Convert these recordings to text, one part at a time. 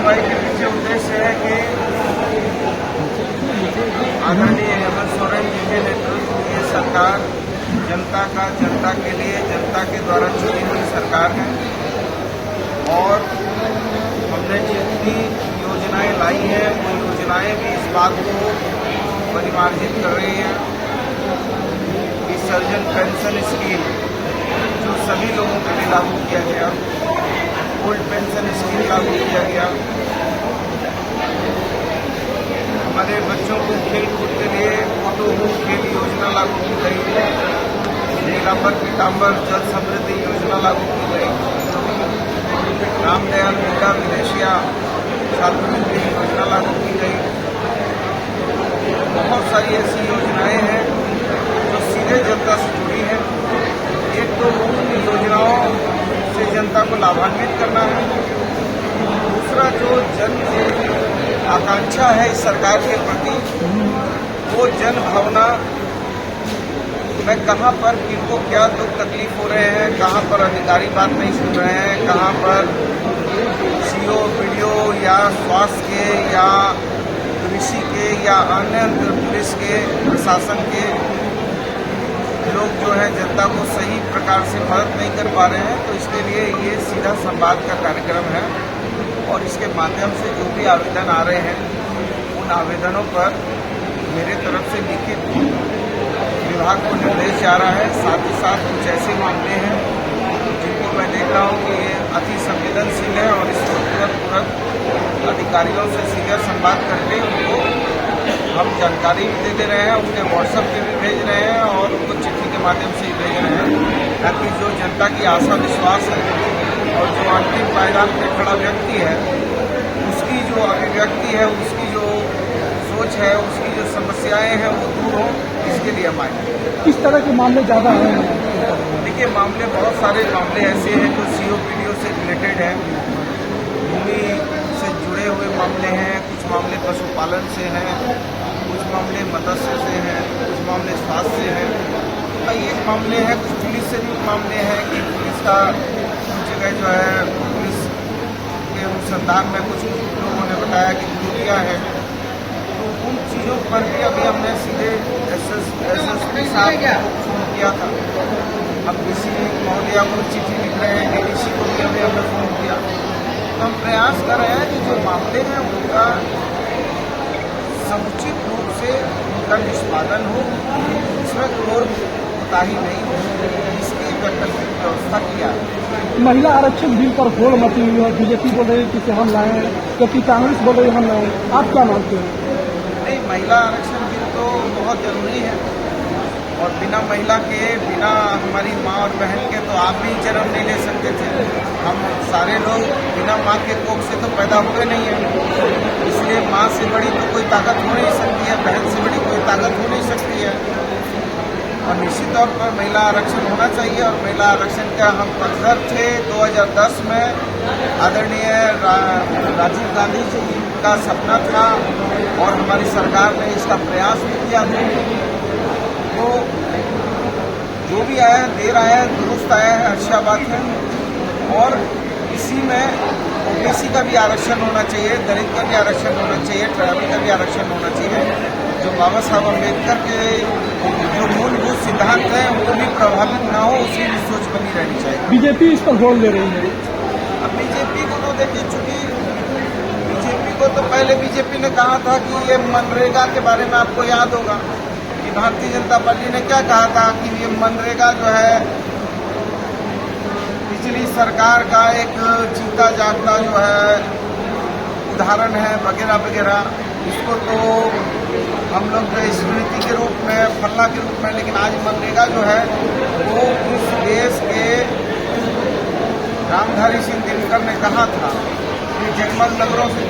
कार्रवाई के पीछे उद्देश्य है कि आदरणीय हेमंत सोरेन जी के नेतृत्व में ये सरकार जनता के लिए जनता के द्वारा चुनी हुई सरकार है और हमने जितनी योजनाएं लाई हैं वो योजनाएं भी इस बात को परिमार्जित कर रही हैं कि सर्जन पेंशन स्कीम जो सभी लोगों के लिए लागू किया गया, ओल्ड पेंशन स्कीम लागू किया गया, हमारे बच्चों को खेल कूद के लिए फोटो खेल योजना लागू की गई, नीलांबर पीतांबर जल समृद्धि योजना लागू की गई, रामदयाल मुंडा विदेशिया छात्रवृत्ति योजना लागू की गई। बहुत सारी ऐसी योजनाएं हैं जो सीधे जनता से जुड़ी हैं। एक तो उन योजनाओं से जनता को लाभान्वित करना है, दूसरा जो जन आकांक्षा है इस सरकार के प्रति वो जन भावना में कहाँ पर किनको क्या दुख तकलीफ हो रहे हैं, कहाँ पर अधिकारी बात नहीं सुन रहे हैं, कहाँ पर सीओ वीडियो या स्वास्थ्य के या कृषि के या अन्य पुलिस के प्रशासन के लोग जो है जनता को सही प्रकार से मदद नहीं कर पा रहे हैं। तो इसके लिए ये सीधा संवाद का कार्यक्रम है और इसके माध्यम से जो भी आवेदन आ रहे हैं उन आवेदनों पर मेरे तरफ से लिखित विभाग को निर्देश जा रहा है। साथ ही साथ कुछ ऐसे मामले हैं जिनको मैं देख रहा हूँ कि ये अति संवेदनशील है और इसको तुरंत अधिकारियों से सीधा संवाद करके उनको हम जानकारी भी दे रहे हैं, उनके व्हाट्सएप पे भी भेज रहे हैं और उनको चिट्ठी के माध्यम से ही भेज रहे हैं ताकि जो जनता की आशा विश्वास है और जो अंतिम पायदान पे खड़ा व्यक्ति है उसकी जो अभिव्यक्ति है, उसकी जो सोच है, उसकी जो समस्याएं हैं वो दूर हो, इसके लिए हम आए। किस तरह के मामले ज़्यादा हैं? देखिए, मामले बहुत सारे मामले ऐसे हैं जो सीओपीडीओ से रिलेटेड हैं, भूमि से जुड़े हुए मामले हैं, कुछ मामले पशुपालन से हैं, कुछ मामले मत्स्य से हैं, कुछ मामले स्वास्थ्य से हैं, कई एक मामले हैं, कुछ पुलिस से भी मामले हैं कि पुलिस का कुछ जगह जो है पुलिस के अनुसंधान में कुछ लोगों ने बताया कि त्रुटियाँ हैं। तो उन चीज़ों पर भी अभी हमने सीधे एसएसपी साहब को फोन किया था। अब किसी महोदया को चिट्ठी लिख रहे हैं, डीडीसी को भी अभी हमने फोन किया। तो हम प्रयास कर रहे हैं कि जो मामले हैं उनका समुचित रूप से उनका निष्पादन हो, इसमें कोई कोताही नहीं हो, इसकी वैकल्पिक व्यवस्था किया है। महिला आरक्षण बिल पर होड़ मची हुई है, बीजेपी बोल रही है कि हम लाएं, जबकि कांग्रेस बोल रही है हम लाएं, आप क्या मानते हैं? नहीं, महिला आरक्षण बिल तो बहुत जरूरी है और बिना महिला के, बिना हमारी माँ और बहन के तो आप भी जन्म नहीं ले सकते थे। हम सारे लोग बिना माँ के कोख से तो पैदा हुए नहीं हैं, इसलिए माँ से बड़ी तो कोई ताकत हो नहीं सकती है, बहन से बड़ी कोई ताकत हो नहीं सकती है। और निश्चित तौर पर महिला आरक्षण होना चाहिए और महिला आरक्षण का हम पक्षधर थे। 2010 में आदरणीय राजीव गांधी जी का सपना था और हमारी सरकार ने इसका प्रयास भी किया था। तो जो भी आया दे रहा है, दुरुस्त आया है, अच्छा बात है। और इसी में ओबीसी का भी आरक्षण होना चाहिए, दलित का भी आरक्षण होना चाहिए, ट्राइबल का भी आरक्षण होना चाहिए। जो बाबा साहब अम्बेडकर के जो मूलभूत सिद्धांत हैं वो भी प्रभावित ना हो, उसी की सोच बनी रहनी चाहिए। बीजेपी इस पर जोर दे रही है। अब बीजेपी को तो देखिए, चूंकि बीजेपी को तो पहले बीजेपी ने कहा था कि ये मनरेगा के बारे में आपको याद होगा कि भारतीय जनता पार्टी ने क्या कहा था कि ये मनरेगा जो है पिछली सरकार का एक जीता जागता जो है उदाहरण है वगैरह वगैरह। इसको तो हम लोग स्मृति के रूप में, फलना के रूप में, लेकिन आज मनरेगा जो है वो इस देश के रामधारी सिंह दिनकर ने कहा था कि जगमग नगरों से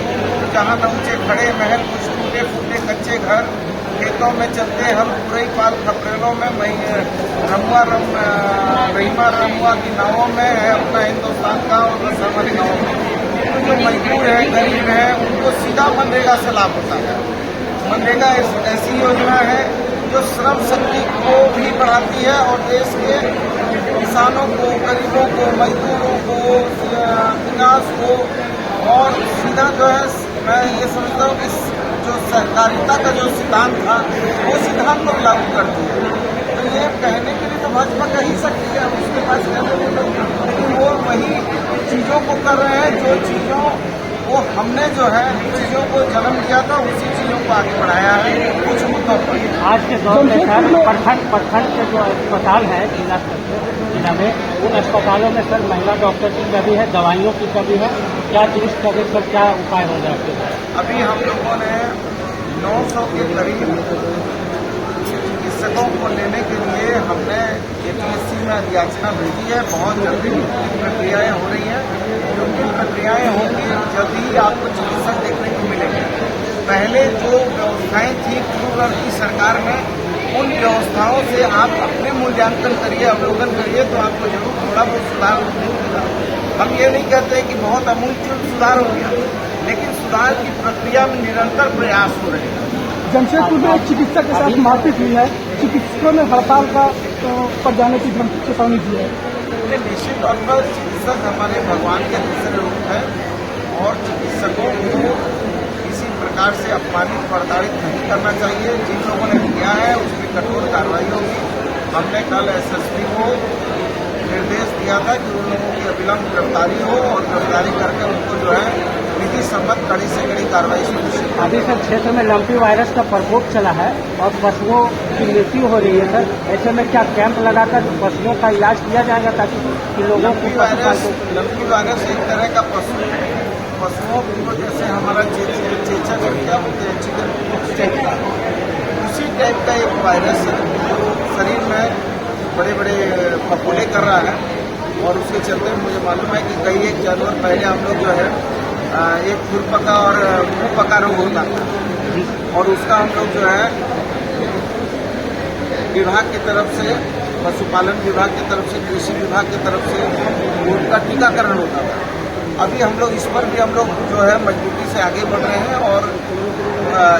जहाँ न ऊंचे खड़े महल, कुछ टूटे फूटे कच्चे घर, खेतों में चलते हम पूरे पाल खपरेलों में, रहीमा रमुआ की नावों में है अपना हिंदुस्तान का और बस हमारी गाँव में। तो जो मजदूर है, गरीब है, उनको सीधा मनरेगा से लाभ होता है। मनरेगा ऐसी योजना है जो श्रम शक्ति को भी बढ़ाती है और देश के किसानों को, गरीबों को, मजदूरों को, विकास को और सीधा का जो है मैं ये समझता हूँ कि जो सहकारिता का जो सिद्धांत था वो सिद्धांत को लागू कर दिया। तो ये कहने के लिए तो भाजपा कह ही सकती है, उसके पास कहने के लिए, लेकिन वो वही चीज़ों को कर रहे हैं जो चीज़ों वो हमने जो है चीज़ों को जन्म दिया था, उसी चीज़ों को आगे बढ़ाया है कुछ मुद्दों पर। आज के दौर में सर प्रखंड के जो अस्पताल है जिला में, उन अस्पतालों में सर महिला डॉक्टर की कमी है, दवाइयों की कमी है। क्या दुरुस्त करने पर क्या उपाय हो जाते हैं? अभी हम लोगों ने 900 के करीब चिकित्सकों को लेने के लिए हमने APSC में अधियाचना भेजी है। बहुत जल्दी प्रक्रियाएं हो रही हैं, क्योंकि प्रक्रियाएं होंगी जल्दी ही आपको चिकित्सक देखने को मिलेंगे। पहले जो व्यवस्थाएं थी पूर्व की सरकार में, उन व्यवस्थाओं से आप अपने मूल्यांकन करिए, अवलोकन करिए, तो आपको जरूर थोड़ा बहुत सुधार मिलेगा। हम ये नहीं कहते कि बहुत अमूलचूल सुधार हो गया, लेकिन सुधार की प्रक्रिया में निरंतर प्रयास हो रहे हैं। जमशेदपुर में एक चिकित्सक के साथ मारपीट हुई है, चिकित्सकों ने हड़ताल का पर जाने की चेतावनी दी है। निश्चित तौर पर चिकित्सक हमारे भगवान के दूसरे रूप है और चिकित्सकों को किसी प्रकार से अपमानित प्रताड़ित नहीं करना चाहिए। जिन लोगों ने किया है उस पर कठोर कार्रवाई होगी। हमने कल SSP को निर्देश दिया था कि उन लोगों की अविलंब गिरफ्तारी हो और गिरफ्तारी करके उनको जो है विधि सम्मत कड़ी से कड़ी कार्रवाई सुनिश्चित। अभी सर क्षेत्र में लंपी वायरस का प्रकोप चला है और पशुओं की मृत्यु हो रही है सर, ऐसे में क्या कैंप लगाकर पशुओं का इलाज किया जाएगा ताकि लोगों को लंपी वायरस एक तरह का पशुओं को जैसे हमारा चेचक क्या बोलते हैं चिकन, उसी टाइप का एक वायरस है जो शरीर में बड़े बड़े फफूले कर रहा है। और उसके चलते मुझे मालूम है कि कई एक जानवर पहले हम लोग जो है एक खुरपका और मुंह पका रोग होता है, और उसका हम लोग जो है विभाग की तरफ से, पशुपालन विभाग की तरफ से, कृषि विभाग की तरफ से उनका टीकाकरण होता था। अभी हम लोग इस पर भी हम लोग जो है मजबूती से आगे बढ़ रहे हैं और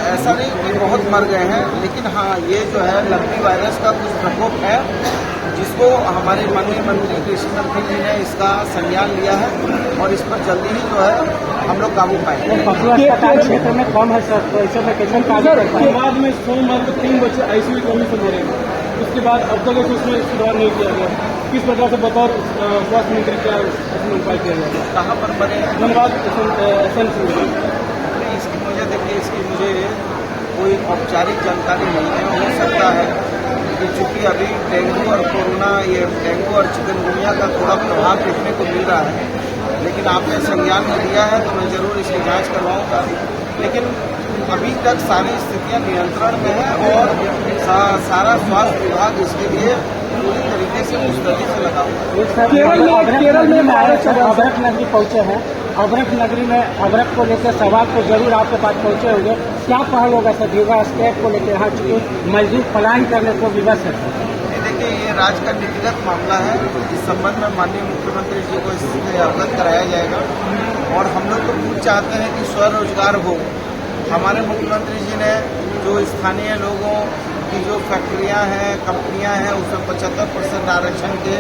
ऐसा नहीं कि बहुत मर गए हैं, लेकिन हाँ ये जो है लंपी वायरस का कुछ प्रकोप है जिसको हमारे माननीय मंत्री कृषि मंत्री जी ने इसका संज्ञान लिया है और इस पर जल्दी ही जो है हम लोग काबू पाएंगे। पशु अस्पताल क्षेत्र में कम है सर, तो ऐसे में कैसे बाद में सोमवार को 3 बच्चे ICU कमी से मरे, उसके बाद अब तक उसमें सुधार नहीं किया गया। किस प्रकार से बतौर स्वास्थ्य मंत्री क्या उपाय किया गया? कहाँ पर बने? धन्यवाद। इसकी मुझे देखिए, इसकी मुझे कोई औपचारिक जानकारी नहीं है। हो सकता है कि चूंकि अभी डेंगू और कोरोना, ये डेंगू और चिकनगुनिया का थोड़ा प्रभाव देखने को मिल रहा है, लेकिन आपने संज्ञान में दिया है तो मैं जरूर इसकी जांच करवाऊंगा। लेकिन अभी तक सारी स्थितियां नियंत्रण में है और सारा स्वास्थ्य विभाग इसके लिए पूरी तरीके से मुस्तैदी से लगा हुआ है। केरल में अभरक नगरी पहुंचे हैं, अभरक नगरी में अभरक को लेकर सवाल तो जरूर आपके पास पहुंचे होंगे, क्या पहल होगा सर रीवा स्टेट को लेकर? यहाँ चूंकि मजदूर पलायन करने को विवश है। देखिए, ये राज्य का नीतिगत मामला है, इस संबंध में माननीय मुख्यमंत्री जी को इससे अवगत कराया जाएगा और हम लोग तो पूछ चाहते हैं कि स्वरोजगार हो। हमारे मुख्यमंत्री जी ने जो स्थानीय लोगों की जो फैक्ट्रियां हैं, कंपनियां हैं, उसमें 75% आरक्षण के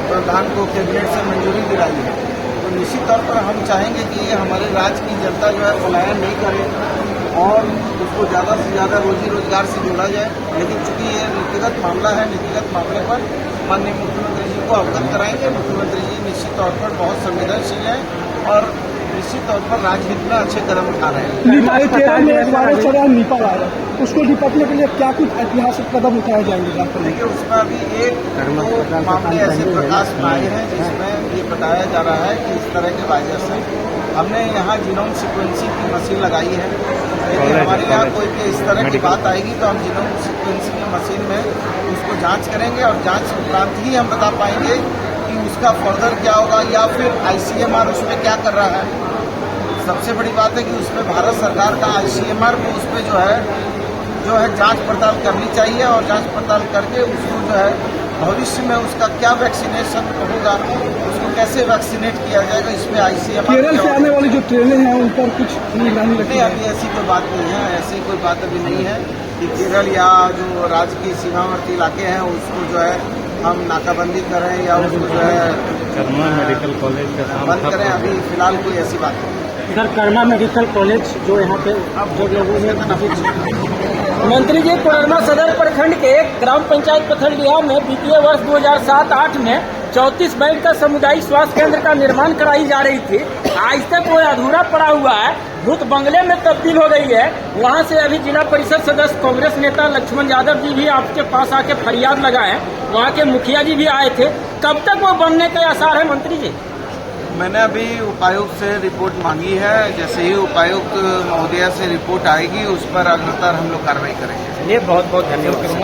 प्रावधान को कैबिनेट से मंजूरी दिलाई है। तो निश्चित तौर पर हम चाहेंगे कि ये हमारे राज्य की जनता जो है पलायन नहीं करे और उसको ज़्यादा से ज़्यादा रोजी रोजगार से जोड़ा जाए। लेकिन चूंकि ये नीतिगत मामला है, नीतिगत मामले पर माननीय मुख्यमंत्री जी को अवगत कराएंगे। मुख्यमंत्री जी निश्चित तौर पर बहुत संवेदनशील हैं और निश्चित तौर पर राज्य में अच्छे कदम उठा रहे हैं। केरल में एक वायरस चल रहा है निपा वायरस, उसको निपटने के लिए क्या कुछ ऐतिहासिक कदम उठाए जाएंगे? देखिए, उसमें अभी एक दो मामले ऐसे प्रकाश में आए हैं जिसमें ये बताया जा रहा है कि इस तरह के वायरस है। हमने यहाँ जीनोम सीक्वेंसिंग की मशीन लगाई है। यदि हमारे यहाँ कोई भी इस तरह की बात आएगी तो हम जीनोम सीक्वेंसिंग की मशीन में उसको जांच करेंगे और जांच उपरांत ही हम बता पाएंगे कि उसका फर्दर क्या होगा या फिर ICMR उसमें क्या कर रहा है। सबसे बड़ी बात है कि उसमें भारत सरकार का ICMR को उस पर जो है जांच पड़ताल करनी चाहिए और जांच पड़ताल करके उसको जो है भविष्य में उसका क्या वैक्सीनेशन होगा, उसको कैसे वैक्सीनेट किया जाएगा, इसमें ICMR। केरल से आने वाली जो ट्रेनें हैं उन पर कुछ निगरानी रखी है? अभी ऐसी कोई बात नहीं है, ऐसी कोई बात अभी नहीं है कि केरल या जो राज्य के सीमावर्ती इलाके हैं उसको जो है हम नाकाबंदी करें या उसको जो है मेडिकल कॉलेज बंद करें। अभी फिलहाल कोई ऐसी बात नहीं है। इधर कर्मा मेडिकल कॉलेज जो यहाँ पे जो लोगों ने मंत्री जी, कोडरमा सदर प्रखंड के ग्राम पंचायत पथलडिहा में वित्तीय वर्ष 2007-8 में 34 बेड का सामुदायिक स्वास्थ्य केंद्र का निर्माण कराई जा रही थी। आज तक वो अधूरा पड़ा हुआ है, भूत बंगले में तब्दील हो गई है। वहाँ से अभी जिला परिषद सदस्य कांग्रेस नेता लक्ष्मण यादव जी भी आपके पास आके फरियाद लगाए, वहाँ के मुखिया जी भी आए थे। कब तक वो बनने के आसार है मंत्री जी? मैंने अभी उपायुक्त से रिपोर्ट मांगी है। जैसे ही उपायुक्त महोदया से रिपोर्ट आएगी, उस पर अग्रतर हम लोग कार्रवाई करेंगे। चलिए, बहुत बहुत धन्यवाद।